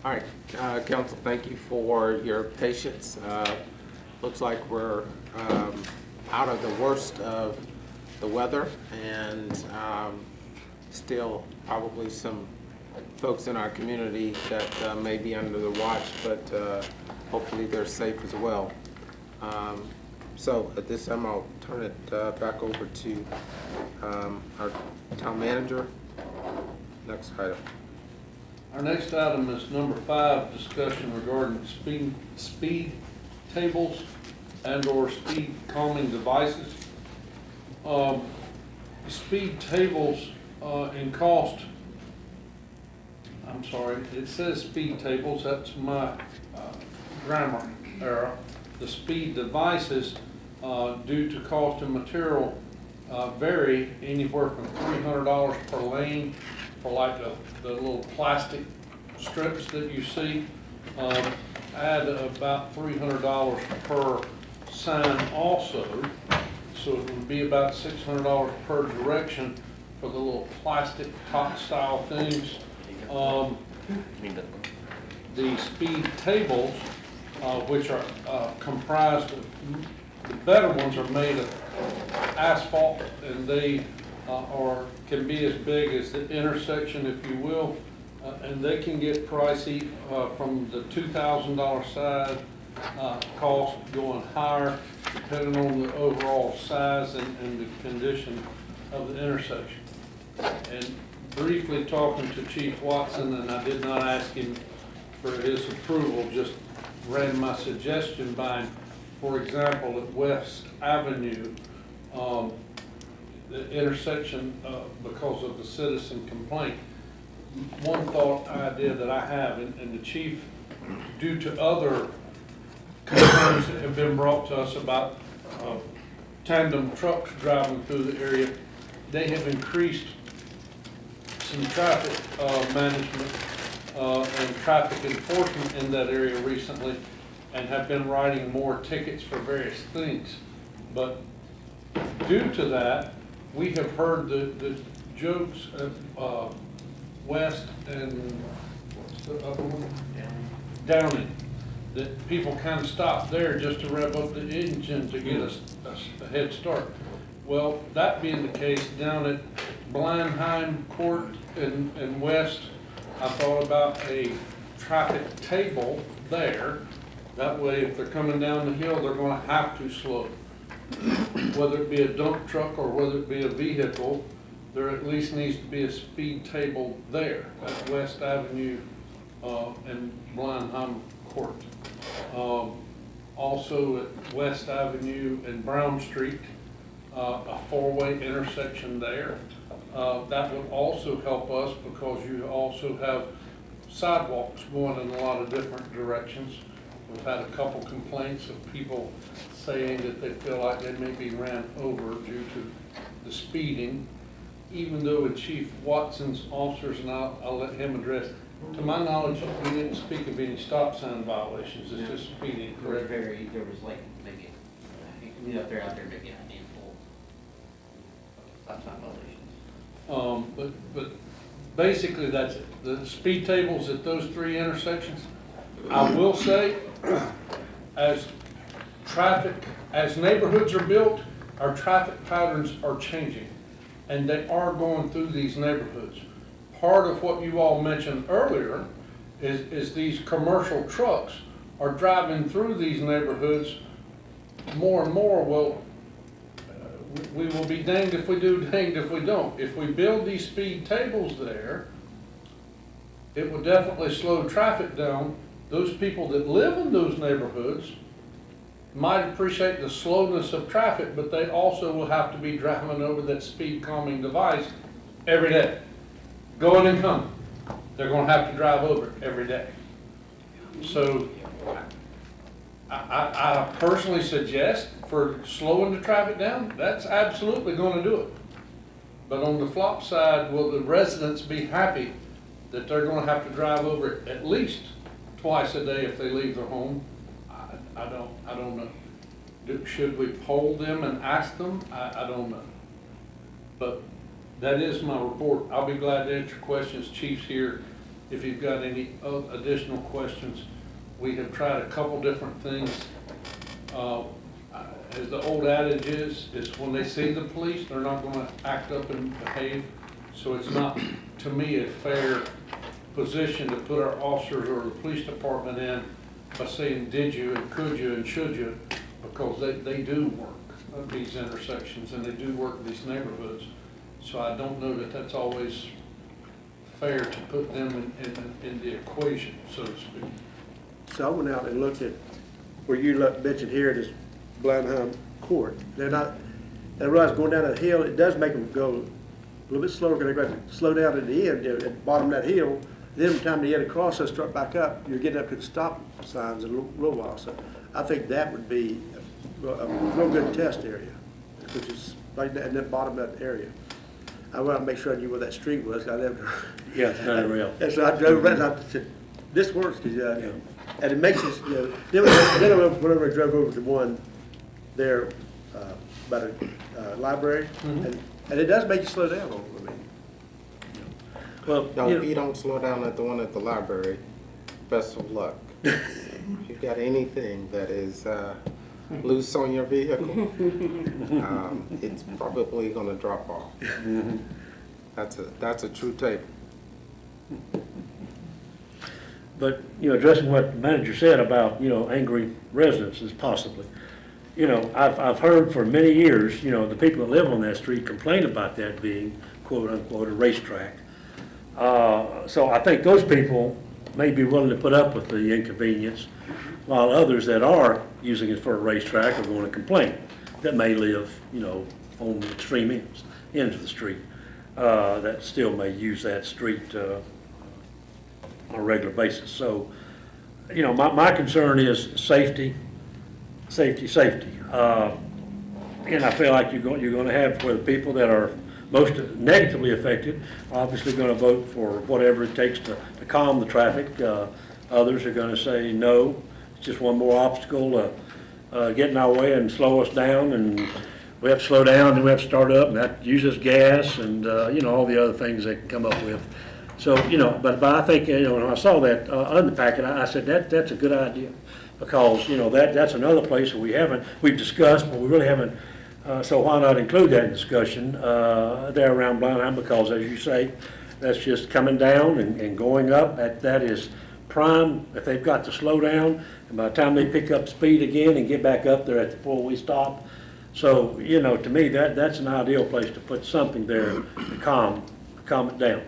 All right, council, thank you for your patience. Looks like we're out of the worst of the weather, and still probably some folks in our community that may be under the watch, but hopefully they're safe as well. So at this time, I'll turn it back over to our town manager. Next item. Our next item is number 5, discussion regarding speed tables and/or speed calming devices. Speed tables in cost, I'm sorry, it says speed tables, that's my grammar error. The speed devices, due to cost and material, vary anywhere from $300 per lane for like the little plastic strips that you see. Add about $300 per sign also, so it would be about $600 per direction for the little plastic top style things. The speed tables, which are comprised of, the better ones are made of asphalt, and they can be as big as the intersection, if you will, and they can get pricey from the $2,000 side cost going higher depending on the overall size and the condition of the intersection. And briefly talking to Chief Watson, and I did not ask him for his approval, just ran my suggestion by him. For example, at West Avenue, the intersection, because of the citizen complaint, one thought idea that I have, and the chief, due to other concerns that have been brought to us about tandem trucks driving through the area, they have increased some traffic management and traffic enforcement in that area recently, and have been writing more tickets for various things. But due to that, we have heard the jokes of West and what's the other one? Downing. That people kind of stop there just to rev up the engine to get a head start. Well, that being the case, down at Blindheim Court in West, I thought about a traffic table there. That way, if they're coming down the hill, they're going to have to slow. Whether it be a dump truck or whether it be a vehicle, there at least needs to be a speed table there at West Avenue and Blindheim Court. Also at West Avenue and Brown Street, a 4-way intersection there. That would also help us because you also have sidewalks going in a lot of different directions. We've had a couple complaints of people saying that they feel like they may be ran over due to the speeding, even though in Chief Watson's officers, and I'll let him address, to my knowledge, we didn't speak of any stop sign violations, it's just speeding, correct? There was like maybe, out there maybe a handful of stop sign violations. But basically that's it. The speed tables at those 3 intersections. I will say, as neighborhoods are built, our traffic patterns are changing, and they are going through these neighborhoods. Part of what you all mentioned earlier is these commercial trucks are driving through these neighborhoods more and more. Well, we will be danged if we do, danged if we don't. If we build these speed tables there, it will definitely slow traffic down. Those people that live in those neighborhoods might appreciate the slowness of traffic, but they also will have to be driving over that speed calming device every day. Going and coming. They're going to have to drive over it every day. So I personally suggest for slowing the traffic down, that's absolutely going to do it. But on the flop side, will the residents be happy that they're going to have to drive over it at least twice a day if they leave their home? I don't know. Should we poll them and ask them? I don't know. But that is my report. I'll be glad to answer questions. Chief's here if you've got any additional questions. We have tried a couple different things. As the old adage is when they see the police, they're not gonna act up and behave. So it's not, to me, a fair position to put our officers or the police department in by saying, did you and could you and should you? Because they do work at these intersections and they do work in these neighborhoods. So I don't know that that's always fair to put them in the equation, so to speak. So I went out and looked at where you mentioned here at this Blenheim Court. They're not, I realize going down that hill, it does make them go a little bit slower, because they're going to slow down at the end, at the bottom of that hill. Then by the time they get across, they start back up, you're getting up to the stop signs in a little while. So I think that would be a real good test area, which is right in that bottom of that area. I wanted to make sure I knew where that street was. I never. Yeah, it's not real. And so I drove right, and I said, this works, because, and it makes us, then whenever I drove over to one there, by the library, and it does make you slow down a little bit. Well, Now, you if know, you don't slow down at the one at the library, best of luck. If you've got anything that is loose on your vehicle, it's probably gonna drop off. That's a true table. but, addressing what the manager said about, angry residents is possibly. I've heard for many years, the people that live on that street complain about that being quote unquote a racetrack. So I think those people may be willing to put up with the inconvenience, while others that are using it for a racetrack are going to complain, that may live, on the extreme ends of the street, that still may use that street on a regular basis. So, my concern is safety. And I feel like you're going to have where the people that are most negatively affected are obviously going to vote for whatever it takes to calm the traffic. Others are going to say, no, it's just one more obstacle get in our way and slow us down, and we have to slow down, and we have to start up, and that uses gas, and, all the other things they can come up with. So, but I think, when I saw that on the packet, I said, that's a good idea. Because, that's another place that we've discussed, but we really haven't, so why not include that in discussion there around Blenheim? Because as you say, that's just coming down and going up. That is prime, if they've got to slow down, and by the time they pick up speed again and get back up there before we stop. So, to me, that's an ideal place to put something there to calm it down.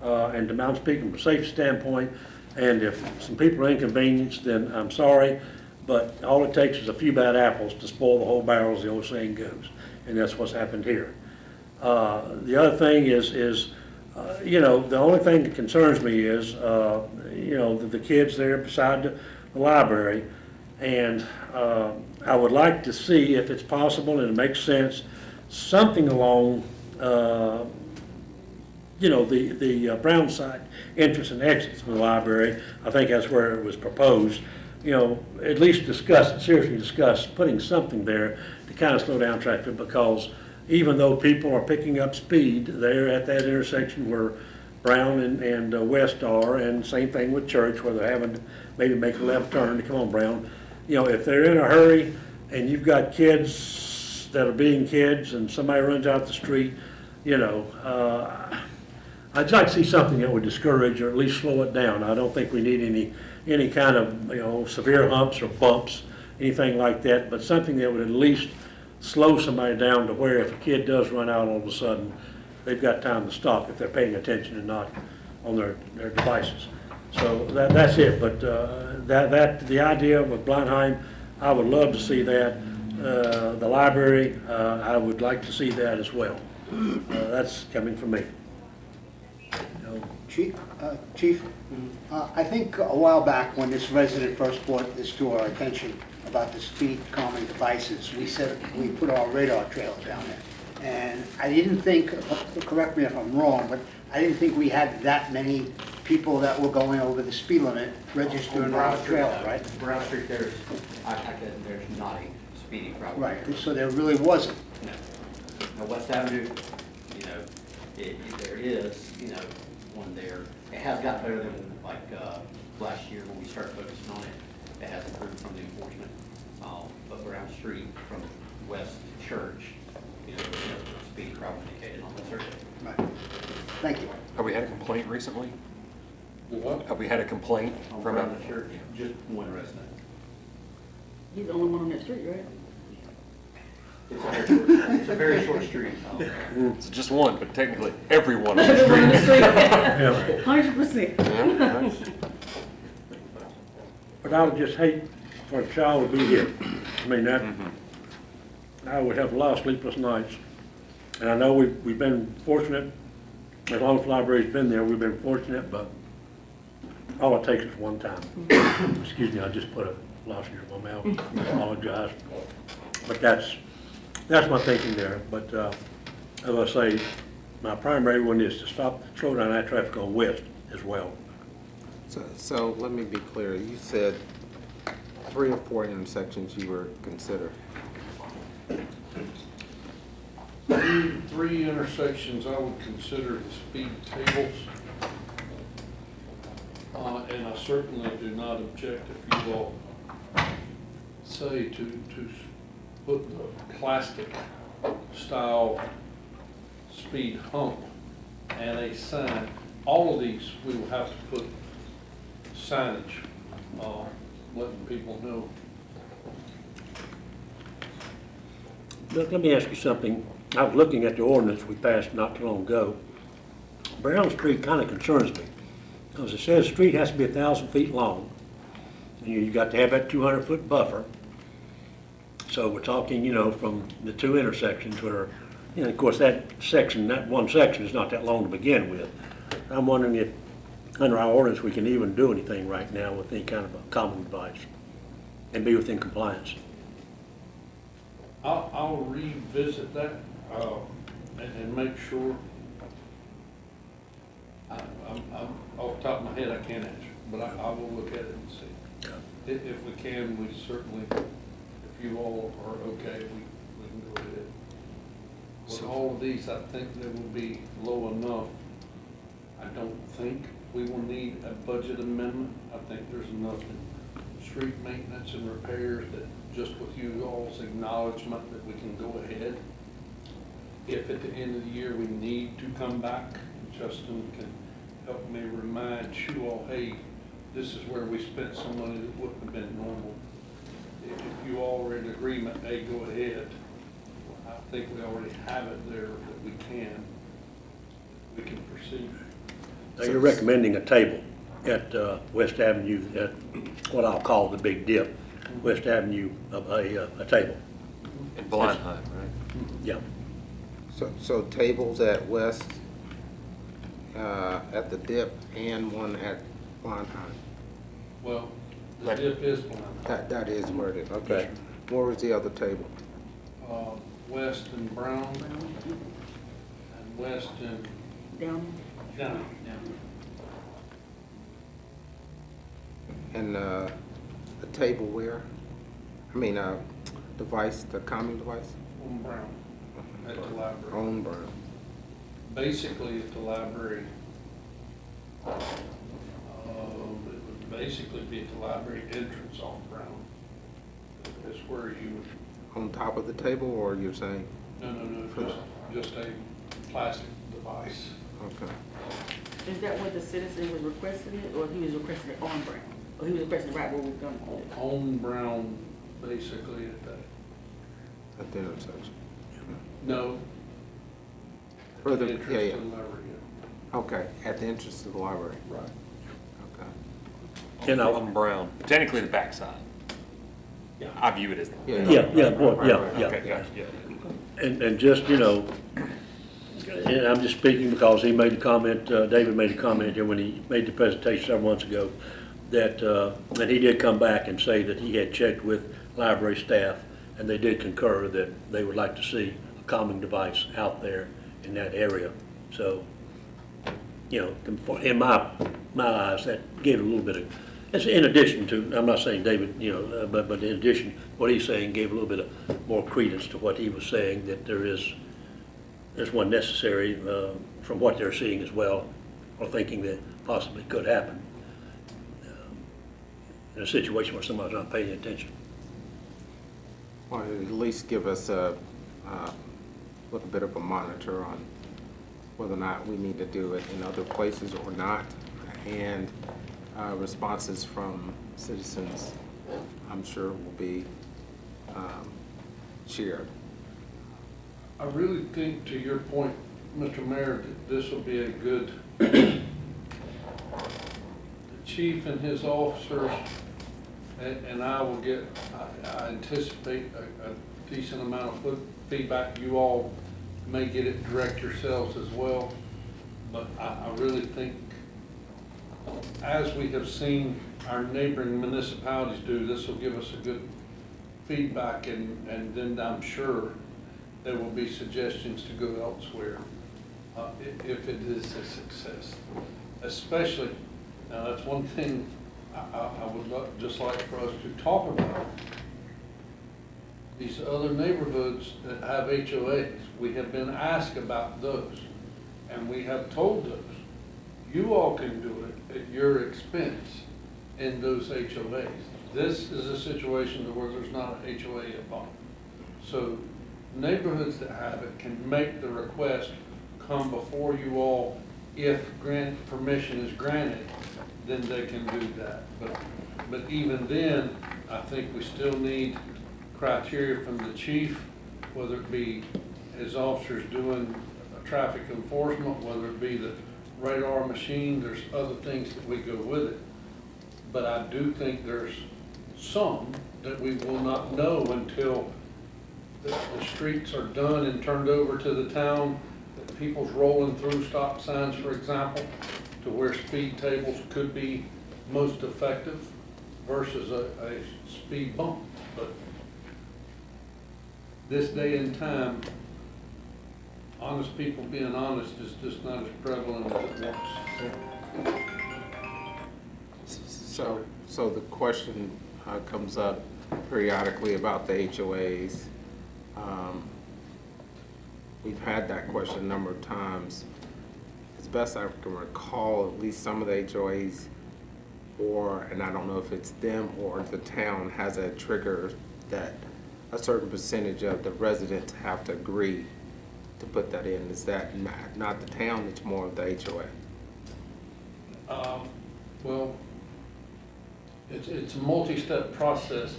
And I'm speaking from a safety standpoint. And if some people are inconvenienced, then I'm sorry, but all it takes is a few bad apples to spoil the whole barrel, as the old saying goes, and that's what's happened here. The other thing is the only thing that concerns me is, the kids there beside the library, and I would like to see, if it's possible and it makes sense, something along the brown side entrance and exits from the library. I think that's where it was proposed. At least seriously discuss putting something there to kind of slow down traffic, because even though people are picking up speed there at that intersection where Brown and West are, and same thing with Church, where they're having to maybe make a left turn to come on Brown. If they're in a hurry and you've got kids that are being kids and somebody runs out the street, I'd like to see something that would discourage or at least slow it down. I don't think we need any kind of severe humps or bumps, anything like that, but something that would at least slow somebody down to where if a kid does run out all of a sudden, they've got time to stop if they're paying attention and not on their devices. So that's it. But the idea with Blenheim, I would love to see that. The library, I would like to see that as well. That's coming from me. Chief, I think a while back when this resident first brought this to our attention about the speed calming devices, we said we put our radar trailer down there. And I didn't think, correct me if I'm wrong, but I didn't think we had that many people that were going over the speed limit registered on our trailer, right? Brown Street, there's not a speeding problem. Right, so there really wasn't. No. Now, West Avenue, there is, one there. It has got better than like, last year when we started focusing on it. It has improved from the enforcement. But around the street from West Church, you know, speed problem indicated on the survey. Right. Thank you. Have we had a complaint recently? The what? Have we had a complaint from Around a, the church, just one resident. He's the only one on that street, right? It's a very short street. it's just one, but technically everyone on the Everyone on the street? street. 100%. Yeah, nice. But I would just hate for a child to be here. I mean, that, I would have a lot of sleepless nights. And I know we've been fortunate, as long as the library's been there, we've been fortunate, but all it takes is one time. Excuse me, I just put a lozenge in my mouth, I apologize. But that's my thinking there. But as I say, my primary one is to slow down that traffic on West as well. So let me be clear, you said 3 or 4 intersections you were consider. Three intersections I would consider the speed tables. And I certainly do not object if you all say to put the plastic style speed hump and a sign. All of these, we will have to put signage, letting people know. Look, let me ask you something. I was looking at the ordinance we passed not too long ago. Brown Street kind of concerns me, because it says the street has to be 1,000 feet long, and you got to have that 200-foot buffer. So we're talking, you know, from the 2 intersections where, you know, of course, that one section is not that long to begin with. I'm wondering if, under our ordinance, we can even do anything right now with any kind of a common device and be within compliance. I'll revisit that, and make sure. I'm, off the top of my head, I can't answer, but I will look at it and see. If we can, we certainly, if you all are okay, we can go ahead. With all of these, I think they will be low enough. I don't think we will need a budget amendment. I think there's enough in street maintenance and repairs that just with you all's acknowledgement that we can go ahead. If at the end of the year we need to come back, Justin can help me remind you all, hey, this is where we spent some money that wouldn't have been normal. If you all are in agreement, hey, go ahead. I think we already have it there that we can proceed. Now, you're recommending a table at West Avenue, at what I'll call the Big Dip, West Avenue, a table. In Blindheim, right? Yeah. So tables at West, at the Dip, and one at Blondheim. Well, the dip is blind. That is where it is, okay. Where was the other table? West and Brown, and West and Down. Down. And a table where? I mean, device, the common device? On Brown, at the library. On Brown. Basically, at the library, it would basically be at the library entrance on Brown. It's where you would, On top of the table, or you're saying? no, just a plastic device. Okay. Is that what the citizen was requesting it, or he was requesting it on Brown? Or he was requesting it right where we're going to put it? On Brown, basically at that, At the intersection. no. Further, Entrance yeah, to yeah. the library, Okay, at the entrance to the library. yeah. Right. Okay. And On Brown, technically the backside. Yeah. I view it as. Yeah. Yeah. Okay, gotcha, yeah. And just, you know, and I'm just speaking because he made a comment, David made a comment here when he made the presentation several months ago, that, and he did come back and say that he had checked with library staff, and they did concur that they would like to see a calming device out there in that area. So, you know, in my eyes, that gave a little bit of, it's in addition to, I'm not saying David, you know, but in addition, what he's saying gave a little bit of more credence to what he was saying, that there's one necessary from what they're seeing as well. or thinking that possibly could happen in a situation where somebody's not paying attention. Well, at least give us a little bit of a monitor on whether or not we need to do it in other places or not, and responses from citizens, I'm sure, will be shared. I really think, to your point, Mr. Mayor, that this will be a good, the chief and his officers, and I will get, I anticipate a decent amount of feedback. You all may get it direct yourselves as well, but I really think, as we have seen our neighboring municipalities do, this will give us a good feedback, and then I'm sure there will be suggestions to go elsewhere if it is a success. Especially, now that's one thing I would just like for us to talk about. These other neighborhoods that have HOAs, we have been asked about those, and we have told those, you all can do it at your expense in those HOAs. This is a situation where there's not an HOA involved. So neighborhoods that have it can make the request, come before you all. If permission is granted, then they can do that. But even then, I think we still need criteria from the chief, whether it be his officers doing traffic enforcement, whether it be the radar machine, there's other things that we go with it. But I do think there's some that we will not know until the streets are done and turned over to the town, that people's rolling through stop signs, for example, to where speed tables could be most effective versus a speed bump. But this day and time, honest people being honest is just not as prevalent as it was. So the question comes up periodically about the HOAs. We've had that question a number of times. As best I can recall, at least some of the HOAs, and I don't know if it's them or the town, has a trigger that a certain percentage of the residents have to agree to put that in. Is that not the town, it's more of the HOA? Well, it's a multi-step process.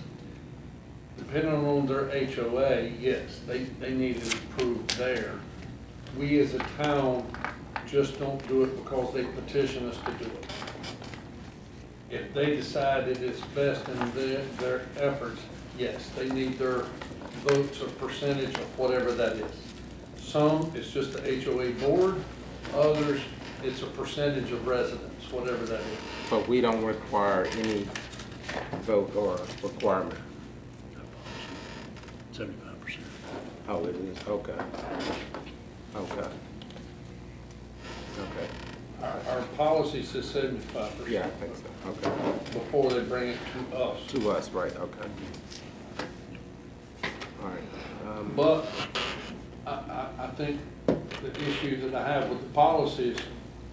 Depending on their HOA, yes, they need it approved there. We as a town just don't do it because they petition us to do it. If they decide it is best in their efforts, yes, they need their votes or percentage of whatever that is. Some, it's just the HOA board. Others, it's a percentage of residents, whatever that is. But we don't require any vote or requirement. 75%. Oh, it is, okay. Okay. Okay, Our policy says 75%. yeah, I think so, okay. Before they bring it to us. To us, right, okay. All right. But I think the issue that I have with the policy is,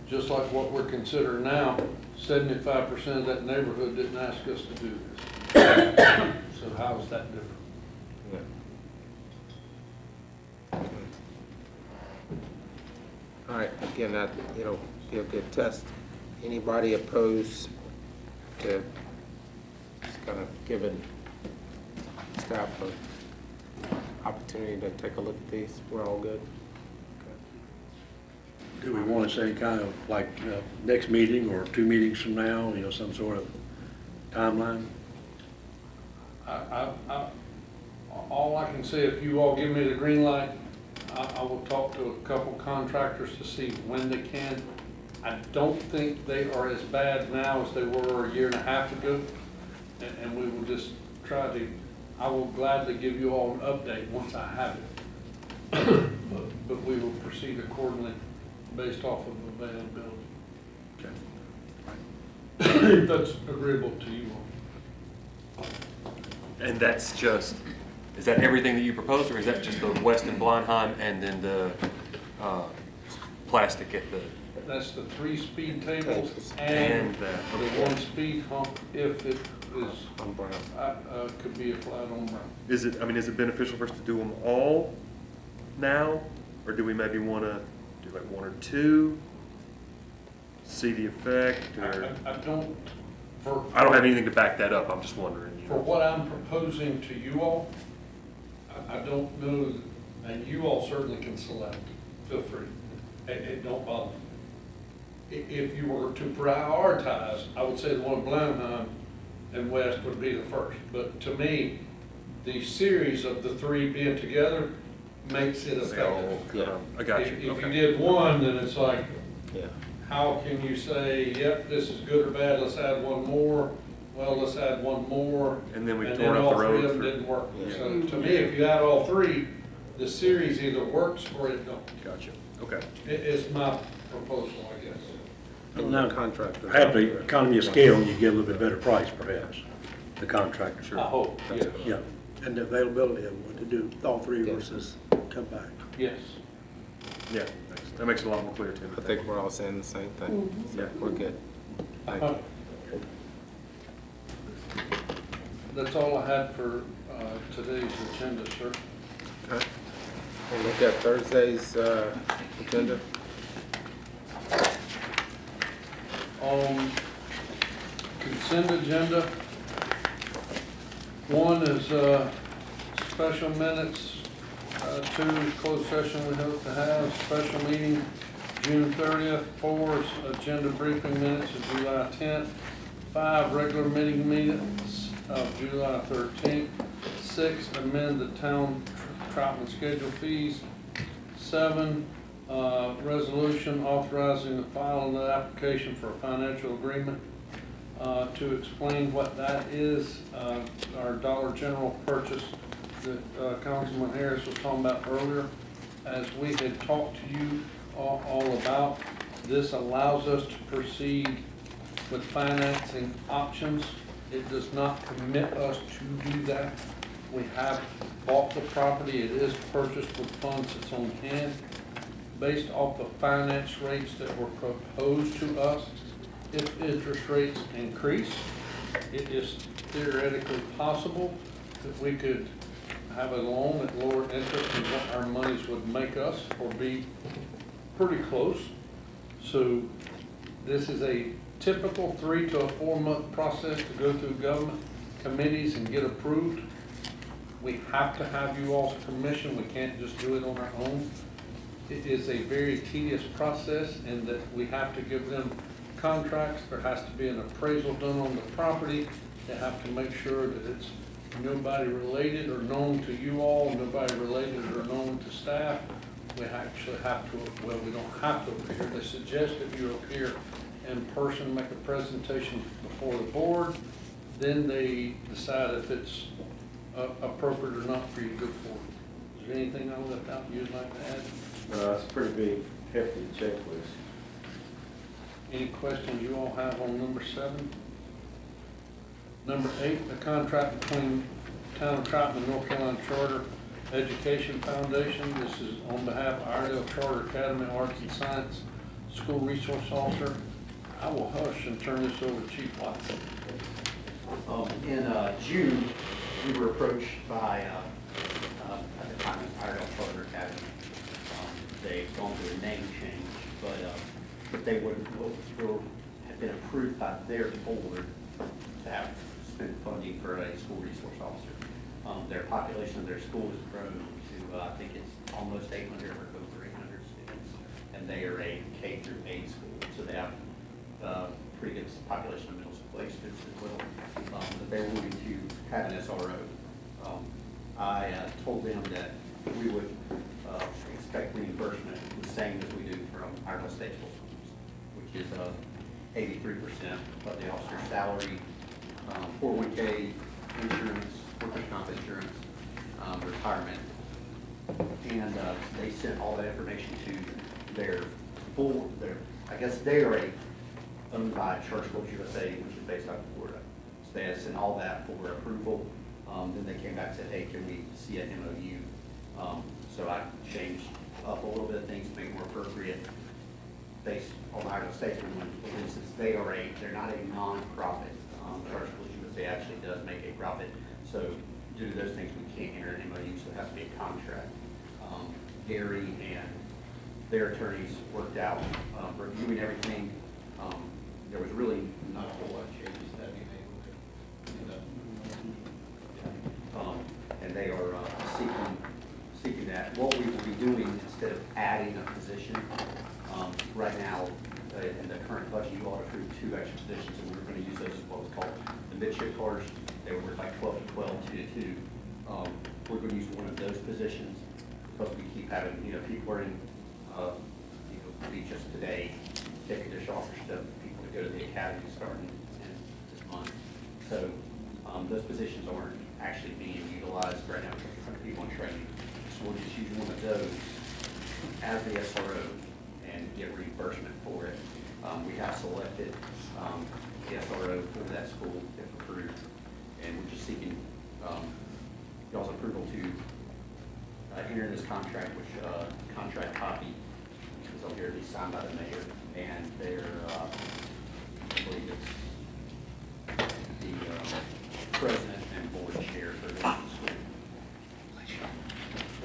just like what we're considering now, 75% of that neighborhood didn't ask us to do this. So how is that different? Yeah. All right, again, it'll be a good test. Anybody opposed to just kind of giving staff an opportunity to take a look at these? We're all good? Do we want to say kind of like next meeting or 2 meetings from now, some sort of timeline? All I can say, if you all give me the green light, I will talk to a couple contractors to see when they can. I don't think they are as bad now as they were a year and a half ago, and we will just try to, I will gladly give you all an update once I have it. But we will proceed accordingly based off of availability. Okay. If that's agreeable to you all. And that's just, is that everything that you proposed, or is that just the west and Blindheim and then the plastic at the that's the 3 speed tables And and that, the okay. 1 speed hump if it is, On Brown. could be applied on Brown. Is it, I mean, is it beneficial for us to do them all now? Or do we maybe want to do like 1 or 2? See the effect, or? I don't, for. I don't have anything to back that up, I'm just wondering, you For know. what I'm proposing to you all, I don't know, and you all certainly can select, feel free. It don't bother me. If you were to prioritize, I would say the one in Blenheim and West would be the first. But to me, the series of the 3 being together makes it effective. Yeah. I got If you, you okay. did one, then it's like, Yeah. how can you say, yep, this is good or bad, let's add one more? Well, let's add one more. And then we've And torn then up the all 3 road of them for- didn't work. Yeah. So to me, if you add all 3, the series either works or it don't. Gotcha, okay. It is my proposal, I guess. And Now, the contractor. Have the economy of scale, you get a little bit better price perhaps, the contractor. I hope, yes, Yeah, And the availability of what to do, all 3 versus come back. yes. Yeah, thanks. That makes it a lot more clear to me. I think we're all saying the same thing. So we're good. Thank you. That's all I had for today's agenda, sir. Okay. We'll look at Thursday's agenda. On consent agenda, one is special minutes, 2 is closed session we hope to have, special meeting June 30th, 4 is agenda briefing minutes of July 10th, 5 regular meeting minutes of July 13th, 6 amend the town Troutman schedule fees, 7 resolution authorizing the filing of the application for a financial agreement. To explain what that is, our Dollar General purchase that Councilman Harris was talking about earlier. As we had talked to you all about, this allows us to proceed with financing options. It does not commit us to do that. We have bought the property, it is purchased with funds that's on hand. Based off the finance rates that were proposed to us, if interest rates increase, it is theoretically possible that we could have a loan at lower interest than what our monies would make us, or be pretty close. So this is a typical 3 to 4 month process to go through government committees and get approved. We have to have you all's permission, we can't just do it on our own. It is a very tedious process in that we have to give them contracts, there has to be an appraisal done on the property, they have to make sure that it's nobody related or known to you all, nobody related or known to staff. We actually have to, well, we don't have to appear, they suggest that you appear in person, make a presentation before the board, then they decide if it's appropriate or not for you to go forward. Is there anything I left out you'd like to add? It's a pretty big, hefty checklist. Any questions you all have on number 7? Number 8, the contract between Town of Troutman and North Carolina Charter Education Foundation. This is on behalf of Iredell Charter Academy Arts and Science School Resource Officer. I will hush and turn this over to Chief Watson. In June, we were approached by, at the time, it was Iredell Charter Academy. They've gone through a name change, but they would have been approved by their board to have spent funding for a school resource officer. Their population of their school has grown to, I think it's almost 800 or over 800 students, and they are a K through 8 school, so they have pretty good population of middle school age students as well. But they're wanting to have an SRO. I told them that we would expect reimbursement the same as we do from Iredell State School Schools, which is 83% of the officer's salary, 401k insurance, workers' comp insurance, retirement. And they sent all that information to their board. I guess they are owned by Church Schools USA, which is based out of Florida. So they had sent all that for approval. Then they came back and said, hey, can we see an MOU? So I changed up a little bit of things to make it more appropriate. based on Iowa Statesman, for instance, they're not a non-profit charter school, but they actually does make a profit. So due to those things, we can't enter an MOU, so it has to be a contract. Gary and their attorneys worked out, reviewing everything. There was really not a whole lot of changes that we made. And they are seeking that. What we will be doing, instead of adding a position, right now, in the current budget, you all approved 2 extra positions, and we're going to use those as what was called the midship cars. They were worth like 12 to 12, 2 to 2. We're going to use one of those positions because we keep having, people are in, we just today take additional offers to people to go to the academy starting in this month. So those positions aren't actually being utilized right now because we're people in training. So we'll just use one of those as the SRO and get reimbursement for it. We have selected the SRO for that school if approved, and we're just seeking y'all's approval to enter this contract, which contract copy is over here to be signed by the mayor and their, I believe it's the president and board chair for the school.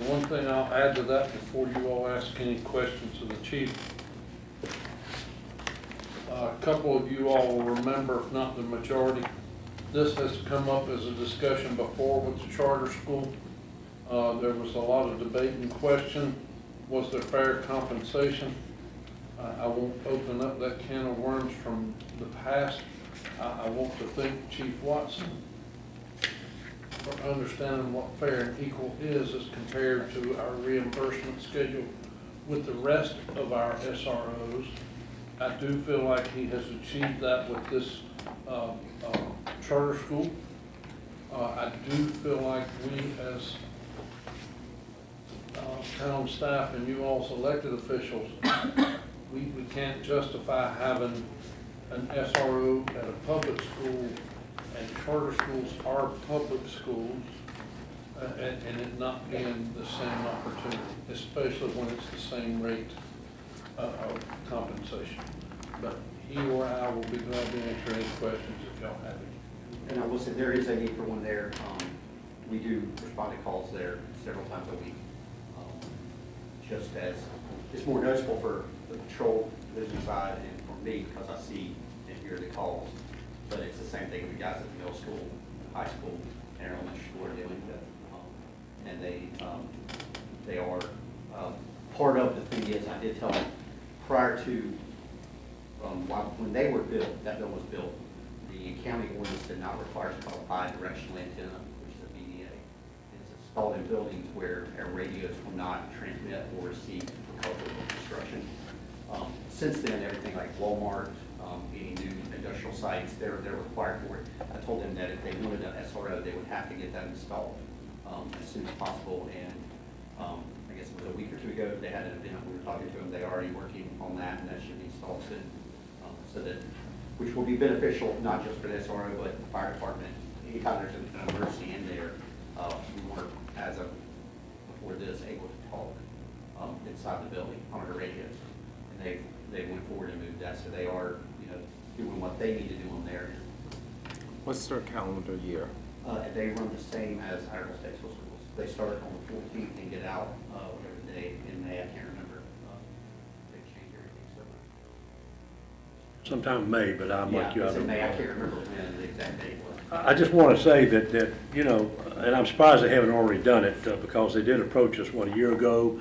One thing I'll add to that before you all ask any questions of the chief. A couple of you all will remember, if not the majority, this has come up as a discussion before with the charter school. There was a lot of debate and question. Was there fair compensation? I won't open up that can of worms from the past. I want to thank Chief Watson for understanding what fair and equal is as compared to our reimbursement schedule with the rest of our SROs. I do feel like he has achieved that with this charter school. I do feel like we as town staff and you all's elected officials, we can't justify having an SRO at a public school, and charter schools are public schools, and it not being the same opportunity, especially when it's the same rate of compensation. But he or I will be glad to answer any questions if y'all have any. And I will say there is a need for one there. We do respond to calls there several times a week. Just as it's more noticeable for the patrol division side and for me because I see and hear the calls. But it's the same thing with the guys at the middle school, high school, and elementary school are dealing with. And they are part of the thing is I did tell them prior to when they were built, that bill was built, the county ordinance did not require us to call a bi-directional antenna, which is a BDA. It's installed in buildings where our radios will not transmit or receive because of the construction. Since then, everything like Walmart, any new industrial sites, they're required for it. I told them that if they wanted an SRO, they would have to get that installed as soon as possible. And I guess it was a week or two ago, they had an event. We were talking to them. They're already working on that, and that should be installed soon. So that, which will be beneficial not just for the SRO, but the fire department. Anytime there's an emergency in there, we weren't, as of before this, able to talk inside the building on our radios. And they went forward and moved that, so they are, doing what they need to do on their end. What's their calendar year? They run the same as Iredell State Schools. They start on the 14th and get out whatever day in May. I can't remember. They change everything so much. Sometime in May, but I'm like you. Yeah, it's in May. I can't remember when the exact date was. I just want to say that, and I'm surprised they haven't already done it because they did approach us, a year ago,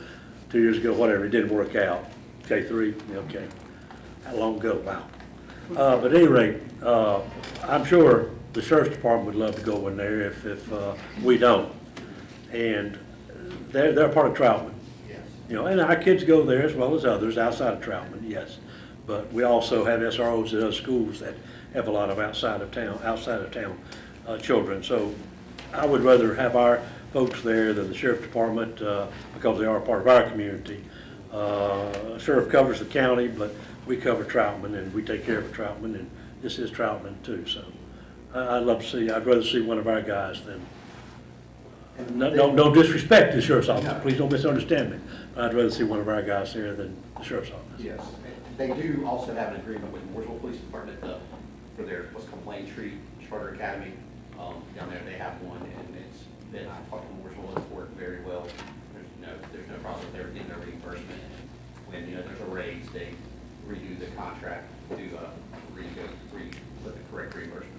2 years ago, whatever. It didn't work out. K3, okay. How long ago? Wow. But at any rate, I'm sure the sheriff's department would love to go in there if we don't. And they're part of Troutman. Yes. And our kids go there as well as others outside of Troutman, yes. But we also have SROs at other schools that have a lot of outside of town children. So I would rather have our folks there than the sheriff's department because they are part of our community. Sheriff covers the county, but we cover Troutman and we take care of Troutman, and this is Troutman too. So I'd rather see one of our guys than. No disrespect to the sheriff's office. No. Please don't misunderstand me. I'd rather see one of our guys there than the sheriff's office. Yes. They do also have an agreement with Mooresville Police Department for their, what's called Plaintree Charter Academy. Down there, they have one, and it's been, I talked to Mooresville, it's worked very well. There's no problem. They're getting their reimbursement. When, there's a raise, they redo the contract to put the correct reimbursement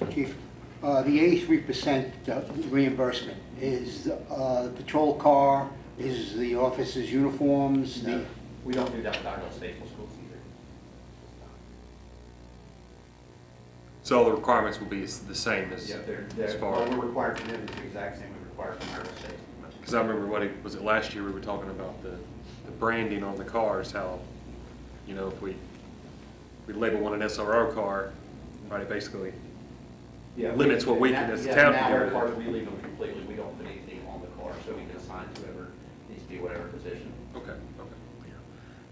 amount. Chief, the 83% reimbursement is the patrol car, is the officers' uniforms? No, we don't do that with our stateful schools either. So all the requirements will be the same as Yeah, as far. what we're required from them is the exact same we require from our state. Because I remember was it last year we were talking about the branding on the cars, how, if we label one an SRO car, right, it basically limits what we can as a town Now can our do. cars, we leave them completely, we don't put anything on the car, so we can assign to whoever needs to be whatever position. Okay.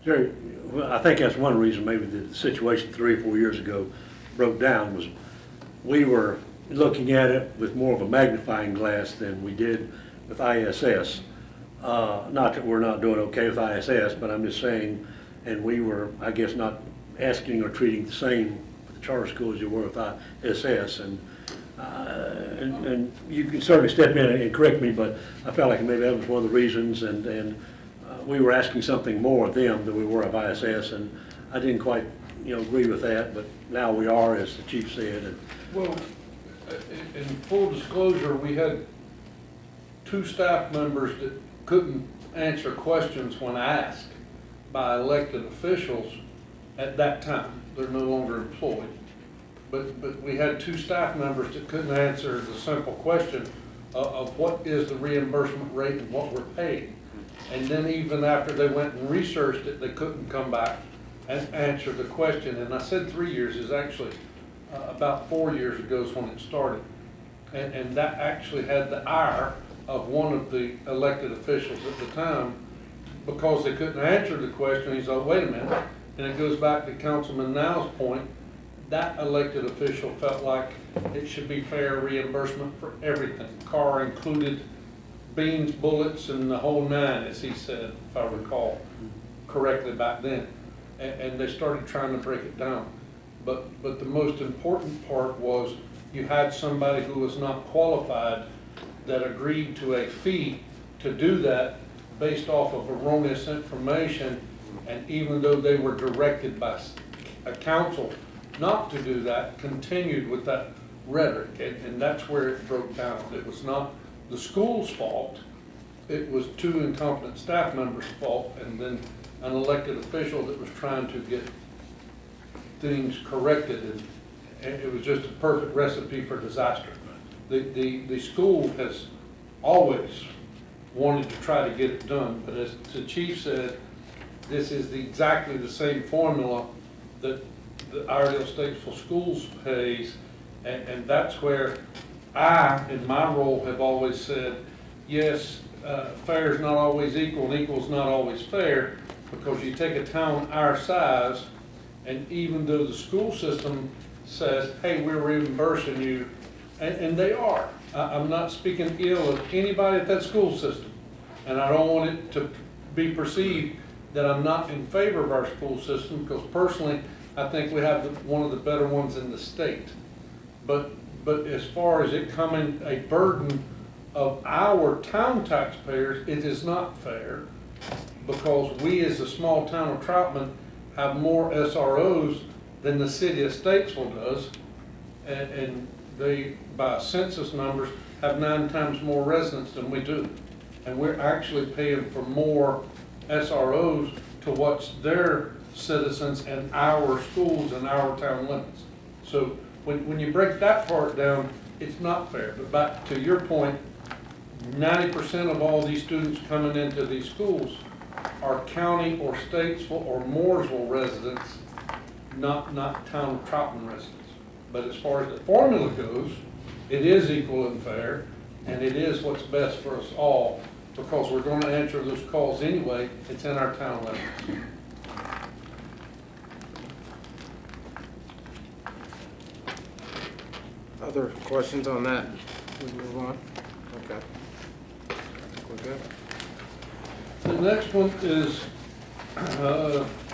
Jerry, well, I think that's one reason maybe the situation 3 or 4 years ago broke down was we were looking at it with more of a magnifying glass than we did with ISS. Not that we're not doing okay with ISS, but I'm just saying, and we were, I guess, not asking or treating the same with the charter school as you were with ISS. And you can certainly step in and correct me, but I felt like maybe that was one of the reasons, and we were asking something more of them than we were of ISS, and I didn't quite, agree with that, but now we are, as the chief said. And Well, in full disclosure, we had 2 staff members that couldn't answer questions when asked by elected officials at that time. They're no longer employed. But we had 2 staff members that couldn't answer the simple question of what is the reimbursement rate and what we're paid. And then even after they went and researched it, they couldn't come back and answer the question. And I said 3 years is actually about 4 years ago is when it started. And that actually had the ire of one of the elected officials at the time, because they couldn't answer the question. He said, wait a minute. And it goes back to Councilman Now's point. That elected official felt like it should be fair reimbursement for everything, car included, beans, bullets, and the whole 9, as he said, if I recall correctly back then. And they started trying to break it down. But the most important part was you had somebody who was not qualified that agreed to a fee to do that based off of erroneous information, and even though they were directed by a council not to do that, continued with that rhetoric, and that's where it broke down. It was not the school's fault, it was 2 incompetent staff members' fault, and then an elected official that was trying to get things corrected, and it was just a perfect recipe for disaster. The school has always wanted to try to get it done, but as the chief said, this is exactly the same formula that the Iredell Statesville Schools pays, and that's where I, in my role, have always said, yes, fair is not always equal, and equal is not always fair, because you take a town our size, and even though the school system says, hey, we're reimbursing you, and they are. I'm not speaking ill of anybody at that school system, and I don't want it to be perceived that I'm not in favor of our school system, because personally, I think we have one of the better ones in the state. But as far as it coming a burden of our town taxpayers, it is not fair, because we as a small town of Troutman have more SROs than the city of Statesville does, and they, by census numbers, have 9 times more residents than we do. And we're actually paying for more SROs to watch their citizens and our schools and our town limits. So when you break that part down, it's not fair. But back to your point, 90% of all these students coming into these schools are county or Statesville or Mooresville residents, not town of Troutman residents. But as far as the formula goes, it is equal and fair, and it is what's best for us all, because we're going to answer those calls anyway. It's in our town limits. Other questions on that? We move on? Okay. I think we're good. The next one is 9,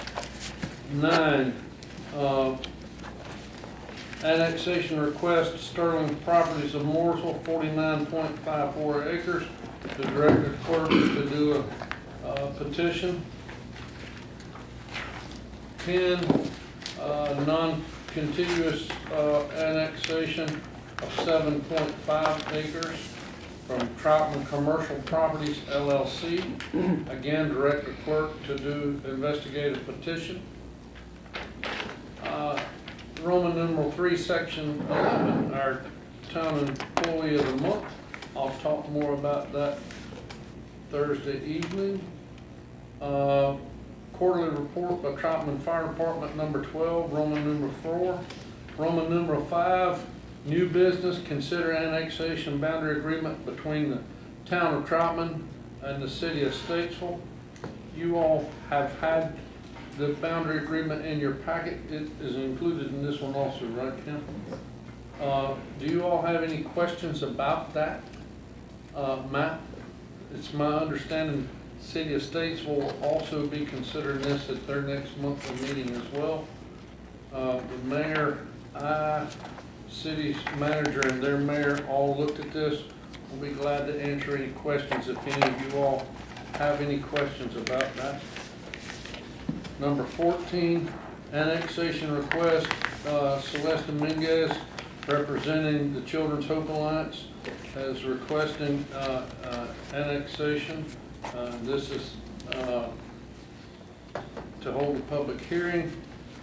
annexation request Sterling Properties of Mooresville, 49.54 acres. The director clerk to do a petition. 10, non-contiguous annexation of 7.5 acres from Troutman Commercial Properties LLC. Again, director clerk to do investigative petition. Roman numeral 3, section 11, our town employee of the month. I'll talk more about that Thursday evening. Quarterly report by Troutman Fire Department, number 12, Roman numeral 4. Roman numeral 5, new business, consider annexation boundary agreement between the town of Troutman and the city of Statesville. You all have had the boundary agreement in your packet. It is included in this one also, right, Kim? Do you all have any questions about that map? It's my understanding City of Statesville will also be considering this at their next monthly meeting as well. The mayor, city's manager, and their mayor all looked at this. We'll be glad to answer any questions if any of you all have any questions about that. Number 14, annexation request, Celeste Dominguez, representing the Children's Hope Alliance, is requesting annexation. This is to hold a public hearing.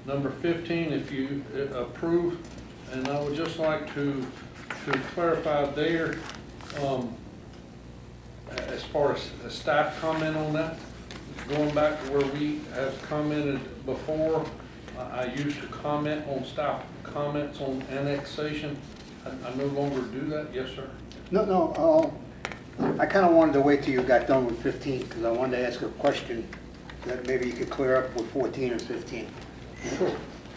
Number 15, if you approve, and I would just like to clarify there, as far as a staff comment on that, going back to where we have commented before, I used to comment on staff comments on annexation. I no longer do that. Yes, sir. No, I kind of wanted to wait till you got done with 15, because I wanted to ask a question that maybe you could clear up with 14 and 15.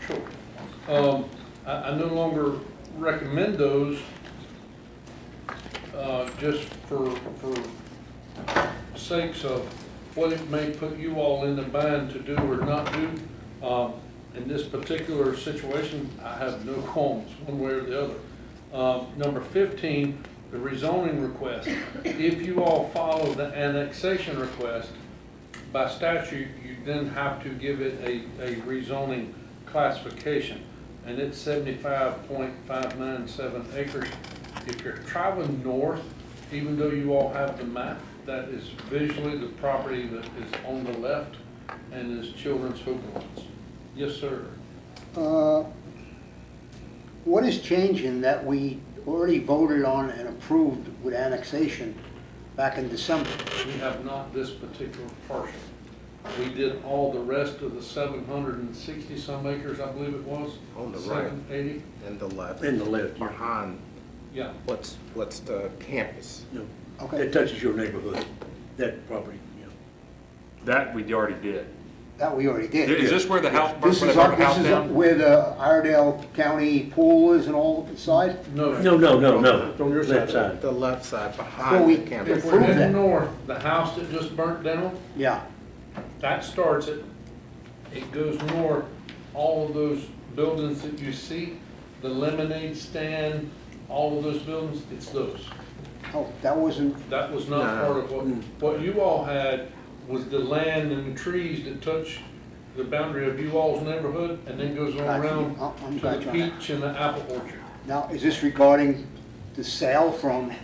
Sure. I no longer recommend those, just for sakes of what it may put you all in the bind to do or not do. In this particular situation, I have no qualms one way or the other. Number 15, the rezoning request. If you all follow the annexation request, by statute, you then have to give it a rezoning classification, and it's 75.597 acres. If you're traveling north, even though you all have the map, that is visually the property that is on the left and is Children's Hope Alliance. Yes, sir. What is changing that we already voted on and approved with annexation back in December? We have not this particular parcel. We did all the rest of the 760 some acres, I believe it was. On the right. 780. In the left. In the left, yeah. Behind Yeah. what's the campus. Yeah. Okay, It touches your neighborhood, that property, yeah. That we already did. that we already did. Is this where the house, This where is they up, burned the house this is up down? where the Iredell County pool is and all of the side? No. No. From your Left side. The left side Well, behind we- the campus. If we're Prove heading that. north, the house that just burnt down, Yeah, that starts it. It goes north, all of those buildings that you see, the lemonade stand, all of those buildings, it's those. oh, that wasn't, That was not No. part of what you all had was the land and the trees that touch the boundary of you all's neighborhood and then goes on Gotcha. around I'm to glad the you're on that. peach and the apple orchard. now, is this regarding the sale from Has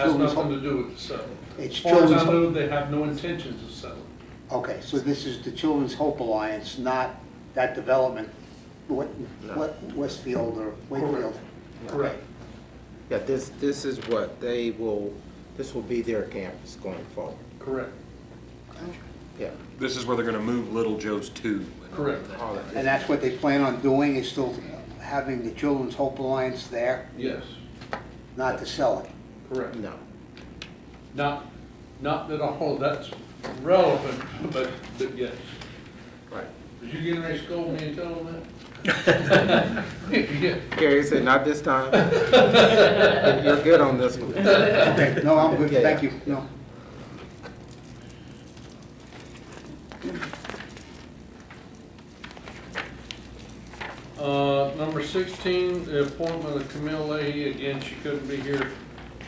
Children's nothing Hope? to do with the settlement. It's As far as I Children's Hope. know, they have no intentions of selling. Okay, so this is the Children's Hope Alliance, not that development, Westfield or Wakefield? Correct. Yeah, this is what this will be their campus going forward. Correct. Yeah. This is where they're gonna move Little Joe's 2. Correct. All that. And that's what they plan on doing, is still having the Children's Hope Alliance there, Yes, not to sell it? correct. No. Not that all of that's relevant, but yes. Right. Did you get ready to scold me and tell them that? Yeah. Gary said, not this time. You're good on this one. Okay, no, I'm good, Yeah, thank yeah. you, no. Number 16, the appointment of Camille Leahy. Again, she couldn't be here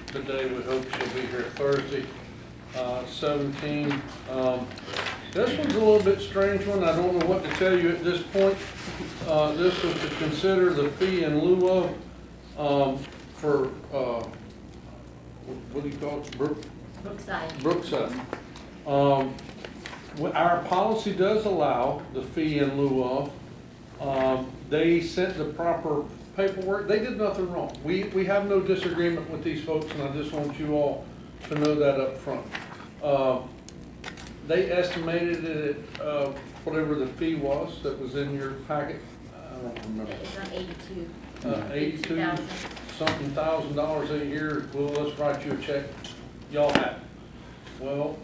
today. We hope she'll be here Thursday. 17, this one's a little bit strange one. I don't know what to tell you at this point. This was to consider the fee in lieu of, for, what do you call it? Brookside. Brookside. Our policy does allow the fee in lieu of. They sent the proper paperwork. They did nothing wrong. We have no disagreement with these folks, and I just want you all to know that up front. They estimated it at whatever the fee was that was in your packet. I don't remember. It's on 82. 82 $82,000. something $1,000 a year. Well, let's write you a check. Y'all have it. Well,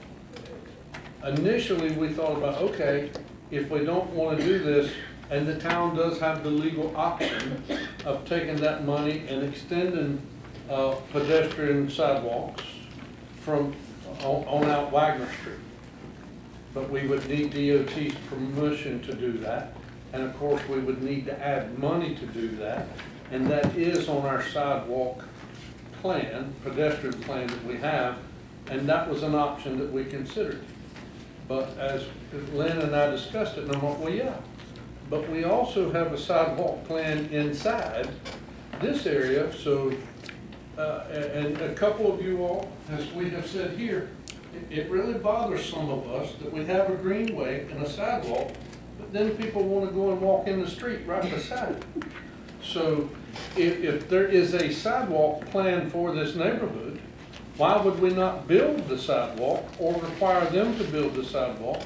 initially we thought about, okay, if we don't want to do this, and the town does have the legal option of taking that money and extending pedestrian sidewalks from on out Wagner Street. But we would need DOT's permission to do that. And of course, we would need to add money to do that. And that is on our sidewalk plan, pedestrian plan that we have. And that was an option that we considered. But as Lynn and I discussed it, and I'm like, well, yeah. But we also have a sidewalk plan inside this area, so, and a couple of you all, as we have said here, it really bothers some of us that we have a greenway and a sidewalk, but then people want to go and walk in the street right beside it. So if there is a sidewalk plan for this neighborhood, why would we not build the sidewalk or require them to build the sidewalk?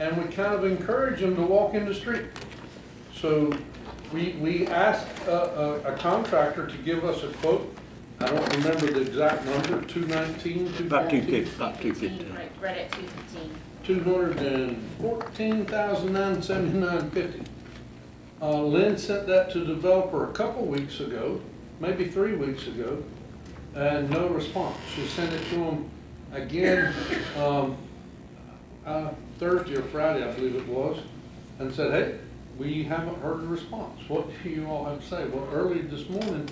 And we kind of encourage them to walk in the street. So we asked a contractor to give us a quote. I don't remember the exact number, 219, About 250, about 250. Right at 215. $214,979.50. Lynn sent that to the developer a couple weeks ago, maybe 3 weeks ago, and no response. She sent it to him again Thursday or Friday, I believe it was, and said, hey, we haven't heard a response. What do you all have to say? Well, early this morning,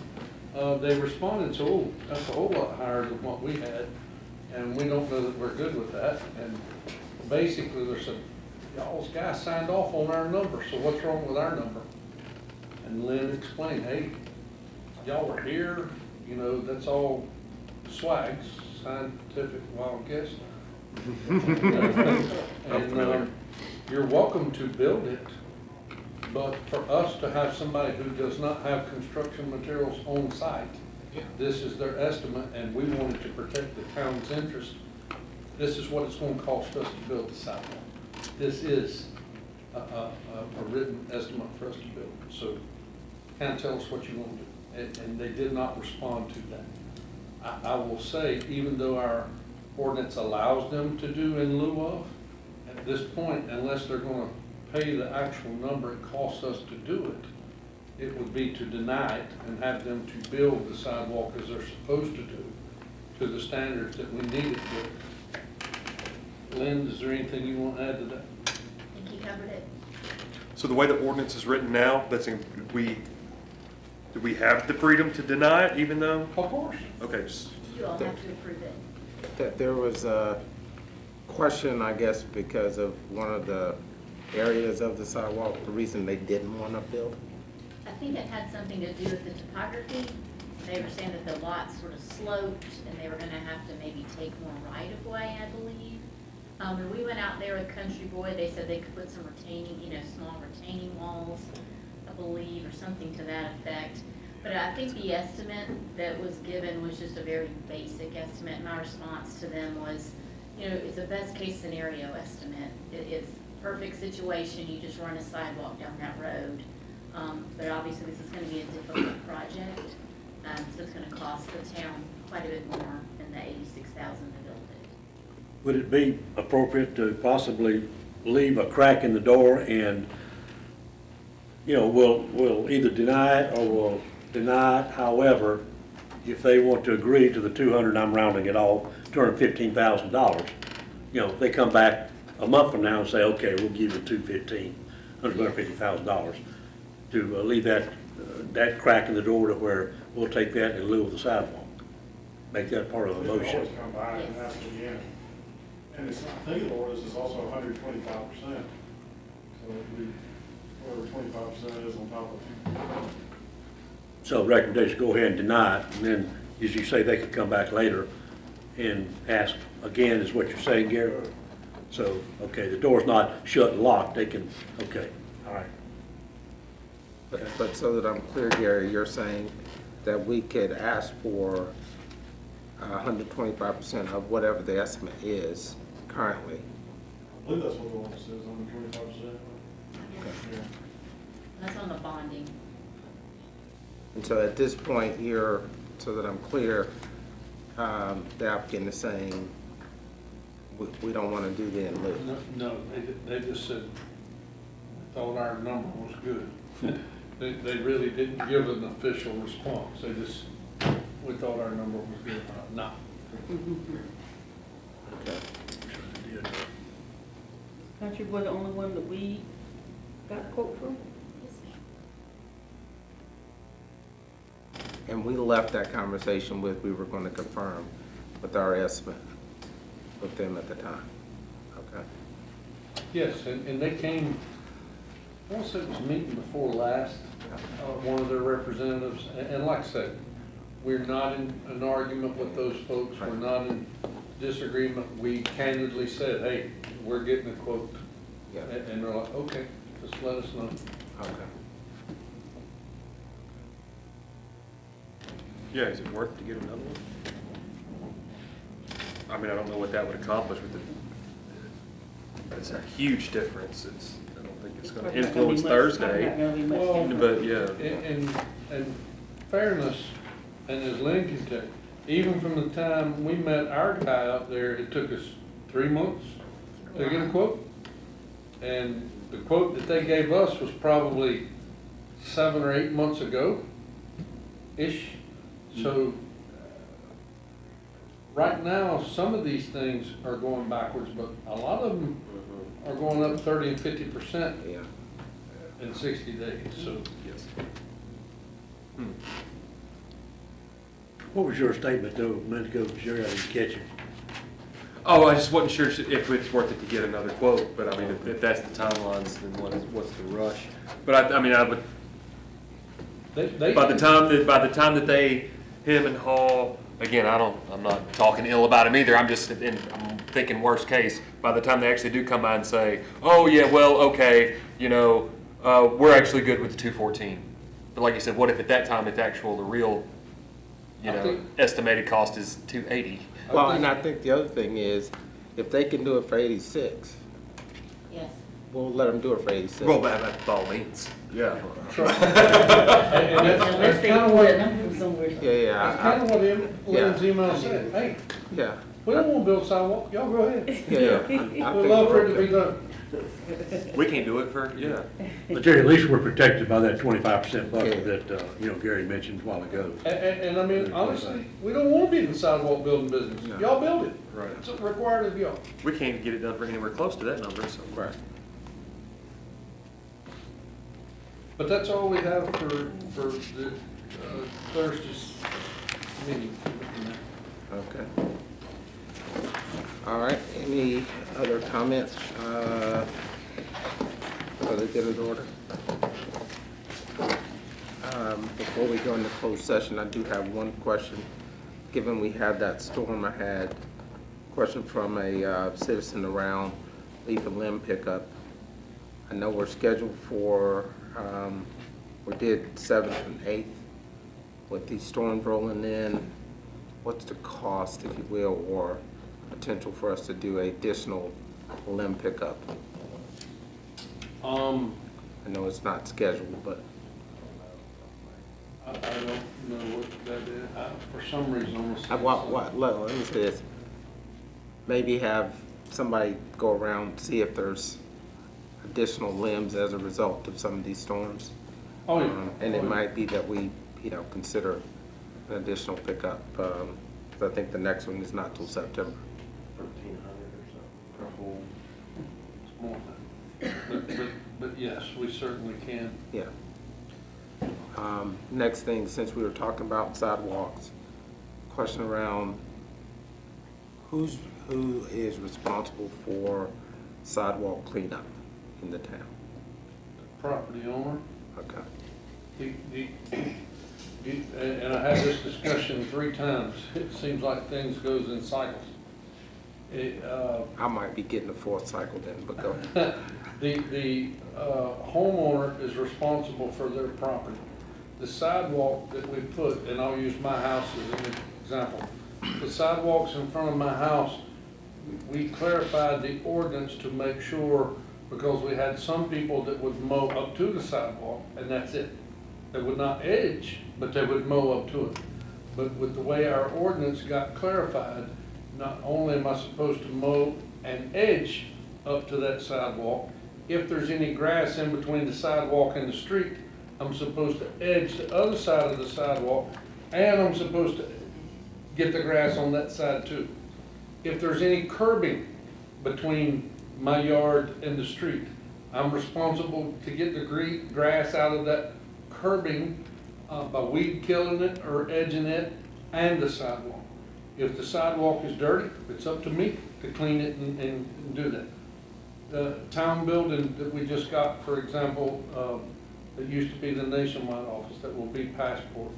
they responded, so, oh, that's a whole lot higher than what we had, and we don't know that we're good with that. And basically, they said, y'all's guy signed off on our number, so what's wrong with our number? And Lynn explained, hey, y'all are here, you know, that's all swags, scientific wild guess. And you're welcome to build it, but for us to have somebody who does not have construction materials on site, this is their estimate, and we wanted to protect the town's interest. This is what it's going to cost us to build the sidewalk. This is a written estimate for us to build. So kind of tell us what you want to do. And they did not respond to that. I will say, even though our ordinance allows them to do in lieu of, at this point, unless they're going to pay the actual number it costs us to do it, it would be to deny it and have them to build the sidewalk as they're supposed to do, to the standards that we need it to. Lynn, is there anything you want to add to that? I think you covered it. So the way the ordinance is written now, do we have the freedom to deny it even though? Of course. Okay, just, You all have to approve it. That there was a question, I guess, because of one of the areas of the sidewalk, the reason they didn't want to build. I think it had something to do with the topography. They were saying that the lot sort of sloped and they were gonna have to maybe take more right of way, I believe. When we went out there with Country Boy, they said they could put some retaining, small retaining walls, I believe, or something to that effect. But I think the estimate that was given was just a very basic estimate. My response to them was, it's a best case scenario estimate. It's perfect situation, you just run a sidewalk down that road. But obviously this is gonna be a difficult project, so it's gonna cost the town quite a bit more than the $86,000 to build it. Would it be appropriate to possibly leave a crack in the door and, we'll either deny it or we'll deny it. However, if they want to agree to the 200, I'm rounding it off, $215,000, they come back a month from now and say, okay, we'll give you $250,000. to leave that crack in the door to where we'll take that in lieu of the sidewalk. Make that part of the They can motion. always come by and ask again. And it's, I think the ordinance is also 125%. So it'd be whatever 25% is on top of. So recommendation, go ahead and deny it, and then, as you say, they could come back later and ask again, is what you're saying, Gary? So, okay, the door's not shut and locked, they can, okay, all right. But so that I'm clear, Gary, you're saying that we could ask for 125% of whatever the estimate is currently. I believe that's what the ordinance says, 125%. Yeah. That's on the bonding. And so at this point, you're, so that I'm clear, the applicant is saying, we don't want to do the in lieu. No, they just said, thought our number was good. They really didn't give an official response, they just, we thought our number was good, not. Okay. Country Boy the only one that we got a quote from? Yes, ma'am. And we left that conversation with, we were going to confirm with our estimate with them at the time. Okay. Yes, and they came, I want to say it was meeting before last, one of their representatives, and like I said, we're not in an argument with those folks, we're not in disagreement, we candidly said, hey, we're getting a quote. Yeah. And they're like, okay, just let us know. Okay. Yeah, is it worth to get another one? I mean, I don't know what that would accomplish with it. It's a huge difference. I don't think it's gonna Probably not gonna be influence much- Thursday, probably not gonna be much Well, different. but yeah. In fairness, and as Lynn can tell, even from the time we met our guy out there, it took us 3 months to get a quote. And the quote that they gave us was probably 7 or 8 months ago-ish. So, right now, some of these things are going backwards, but a lot of them are going up 30 and 50% Yeah. in 60 days, so. Yes. What was your statement though, a minute ago, Jerry, I didn't catch it. Oh, I just wasn't sure if it's worth it to get another quote, but I mean, if that's the timelines, then what's the rush? But I mean, I would, They by the time that they, him and Hall, again, I'm not talking ill about him either, I'm thinking worst case, by the time they actually do come by and say, oh yeah, well, okay, we're actually good with the 214. But like you said, what if at that time the real, I think- estimated cost is 280? Well, and I think the other thing is, if they can do it for 86, Yes. we'll let them do it for 86. Well, by all means, yeah. And that's Unless they kind of pull what, that number from somewhere. Yeah, that's kind of what Lynn's email said, hey, yeah, we don't want to build sidewalk, y'all go ahead. yeah. I We'd think love for we're it to be okay. done. We can't do it for, yeah. But Jerry, at least we're protected by that 25% buffer that, Gary mentioned a while ago. And I mean, honestly, we don't want to be in the sidewalk building business. No. Y'all build it. Right. It's required of y'all. We can't get it done for anywhere close to that number, so. Right. But that's all we have for the Thursday's meeting. Okay. All right, any other comments for the good of the order? Before we go into closed session, I do have one question. Given we had that storm, I had a question from a citizen around leaf and limb pickup. I know we're scheduled for, we did 7th and 8th. With these storms rolling in, what's the cost, if you will, or potential for us to do additional limb pickup? I know it's not scheduled, but I don't know what that is. For some reason, I'm gonna say. let me say this. Maybe have somebody go around, see if there's additional limbs as a result of some of these storms. Oh, yeah. And it might be that we, consider an additional pickup. 'Cause I think the next one is not till September. 1,300 or something. It's more than that. But yes, we certainly can. Yeah. Next thing, since we were talking about sidewalks, question around who is responsible for sidewalk cleanup in the town? Property owner. Okay. And I had this discussion 3 times. It seems like things goes in cycles. I might be getting the 4th cycle then, but go. The homeowner is responsible for their property. The sidewalk that we put, and I'll use my house as an example, the sidewalks in front of my house, we clarified the ordinance to make sure, because we had some people that would mow up to the sidewalk, and that's it. They would not edge, but they would mow up to it. But with the way our ordinance got clarified, not only am I supposed to mow and edge up to that sidewalk, if there's any grass in between the sidewalk and the street, I'm supposed to edge the other side of the sidewalk, and I'm supposed to get the grass on that side too. If there's any curbing between my yard and the street, I'm responsible to get the grass out of that curbing by weed killing it or edging it and the sidewalk. If the sidewalk is dirty, it's up to me to clean it and do that. The town building that we just got, for example, that used to be the Nationwide office, that will be Passport.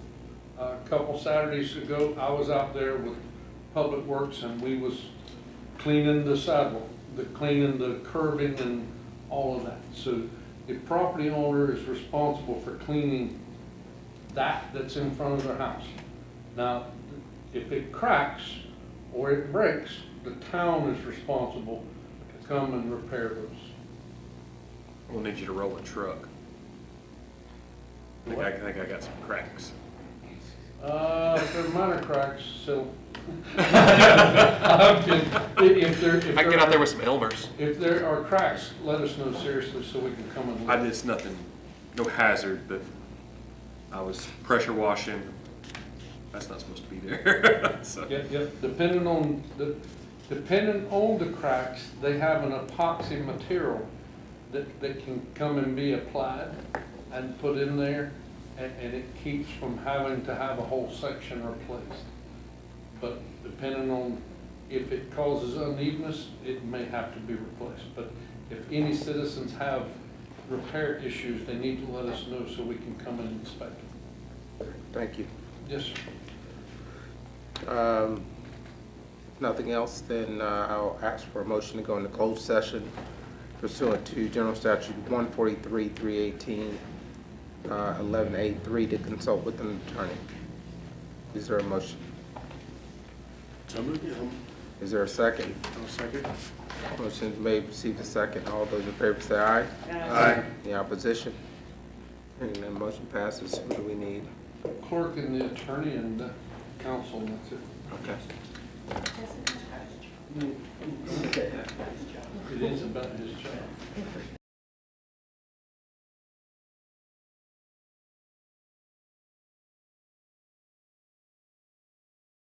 A couple Saturdays ago, I was out there with Public Works and we was cleaning the sidewalk, cleaning the curbing and all of that. So the property owner is responsible for cleaning that's in front of their house. Now, if it cracks or it breaks, the town is responsible to come and repair those. We'll need you to roll a truck. I think I got some cracks. If they're minor cracks, so. I'm kidding. If I can get out there with some Elmers. If there are cracks, let us know seriously so we can come and look. It's nothing, no hazard, but I was pressure washing. That's not supposed to be there. So. Yep. Depending on the cracks, they have an epoxy material that can come and be applied and put in there, and it keeps from having to have a whole section replaced. But depending on if it causes unevenness, it may have to be replaced. But if any citizens have repair issues, they need to let us know so we can come and inspect them. Thank you. Yes, sir. If nothing else, then I'll ask for a motion to go into closed session pursuant to General Statute 143, 318, 11A3 to consult with an attorney. Is there a motion? Is there a second? I'll second. Motion made, received a second. All those in favor say aye. Aye. Any opposition? Hearing none, motion passes. What do we need? Clerk and the attorney and the council, and that's it. Okay. It is about his job.